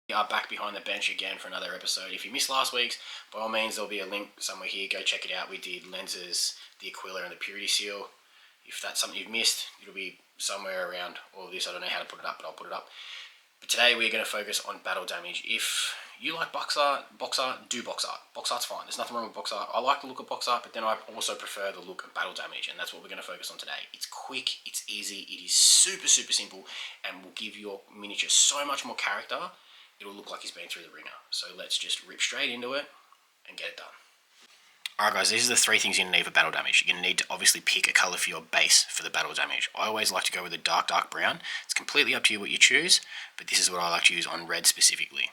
We are back behind the bench again for another episode. If you missed last week's, by all means, there'll be a link somewhere here. Go check it out. We did lenses, the Aquila, and the Purity Seal. If that's something you've missed, it'll be somewhere around all of this. I don't know how to put it up, but I'll put it up. But today we're going to focus on battle damage. If you like box art, do box art. Box art's fine. There's nothing wrong with box art. I like the look of box art, but then I also prefer the look of battle damage, and that's what we're going to focus on today. It's quick, it's easy, it is super simple, and will give your miniature so much more character. It'll look like he's been through the ringer. So let's just rip straight into it and get it done. Alright guys, these are the three things you're going to need for battle damage. You're going to need to obviously pick a colour for your base for the battle damage. I always like to go with a dark brown. It's completely up to you what you choose, but this is what I like to use on red specifically.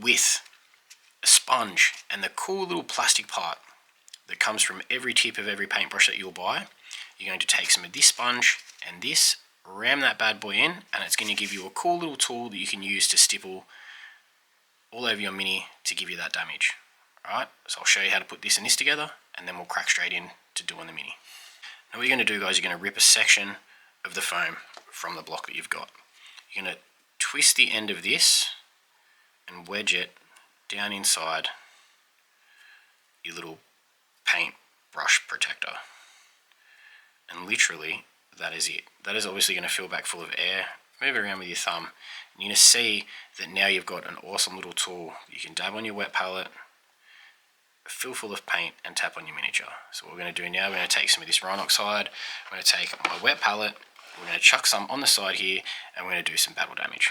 With a sponge and the cool little plastic part that comes from every tip of every paintbrush that you'll buy, you're going to take some of this sponge and this, ram that bad boy in, and it's going to give you a cool little tool that you can use to stipple all over your mini to give you that damage. Alright, so I'll show you how to put this and this together, and then we'll crack straight in to doing the mini. Now what you're going to do, guys, you're going to rip a section of the foam from the block that you've got. You're going to twist the end of this and wedge it down inside your little paint brush protector. And literally, that is it. That is obviously going to fill back full of air. Move it around with your thumb. And you're going to see that now you've got an awesome little tool. You can dab on your wet palette, fill full of paint, and tap on your miniature. So what we're going to do now, we're going to take some of this Rhinoxide, I'm going to take my wet palette, we're going to chuck some on the side here, and we're going to do some battle damage.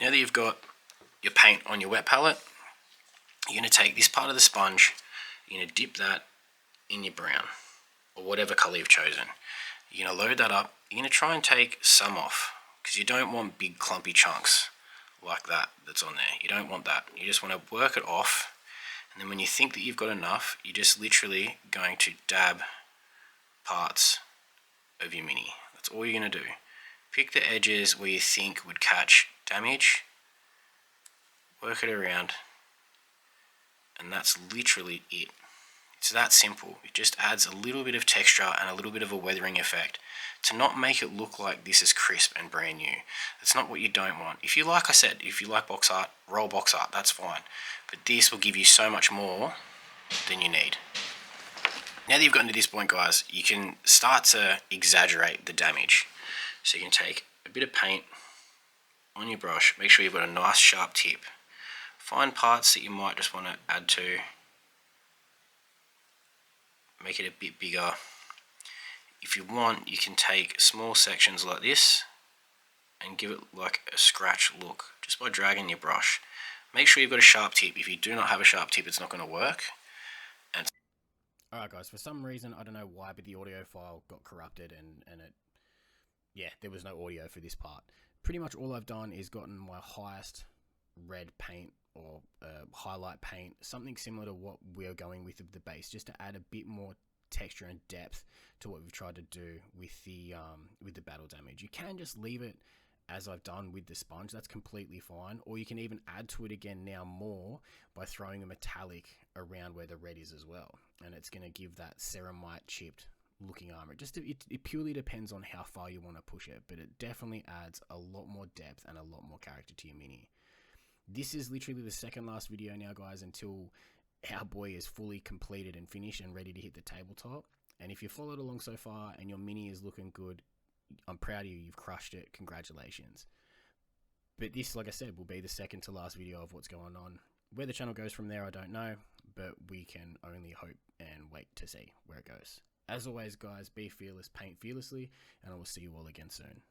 Now that you've got your paint on your wet palette, you're going to take this part of the sponge, you're going to dip that in your brown, or whatever colour you've chosen. You're going to load that up, you're going to try and take some off, because you don't want big clumpy chunks like that that's on there. You don't want that. You just want to work it off, and then when you think that you've got enough, you're just literally going to dab parts of your mini. That's all you're going to do. Pick the edges where you think would catch damage, work it around, and that's literally it. It's that simple. It just adds a little bit of texture and a little bit of a weathering effect to not make it look like this is crisp and brand new. That's not what you don't want. If you like, I said, if you like box art, roll box art, that's fine. But this will give you so much more than you need. Now that you've gotten to this point, guys, you can start to exaggerate the damage. So you can take a bit of paint on your brush, make sure you've got a nice sharp tip. Find parts that you might just want to add to, make it a bit bigger. If you want, you can take small sections like this and give it like a scratch look just by dragging your brush. Make sure you've got a sharp tip. If you do not have a sharp tip, it's not going to work. Alright guys, for some reason, I don't know why, but the audio file got corrupted and there was no audio for this part. Pretty much all I've done is gotten my highest red paint or highlight paint, something similar to what we're going with the base, just to add a bit more texture and depth to what we've tried to do with the battle damage. You can just leave it as I've done with the sponge, that's completely fine, or you can even add to it again now more by throwing a metallic around where the red is as well, and it's going to give that ceramite chipped looking armor. It purely depends on how far you want to push it, but it definitely adds a lot more depth and a lot more character to your mini. This is literally the second last video now, guys, until our boy is fully completed and finished and ready to hit the tabletop. And if you followed along so far and your mini is looking good, I'm proud of you. You've crushed it. Congratulations. But this, like I said, will be the second to last video of what's going on. Where the channel goes from there, I don't know, but we can only hope and wait to see where it goes. As always, guys, be fearless, paint fearlessly, and I will see you all again soon.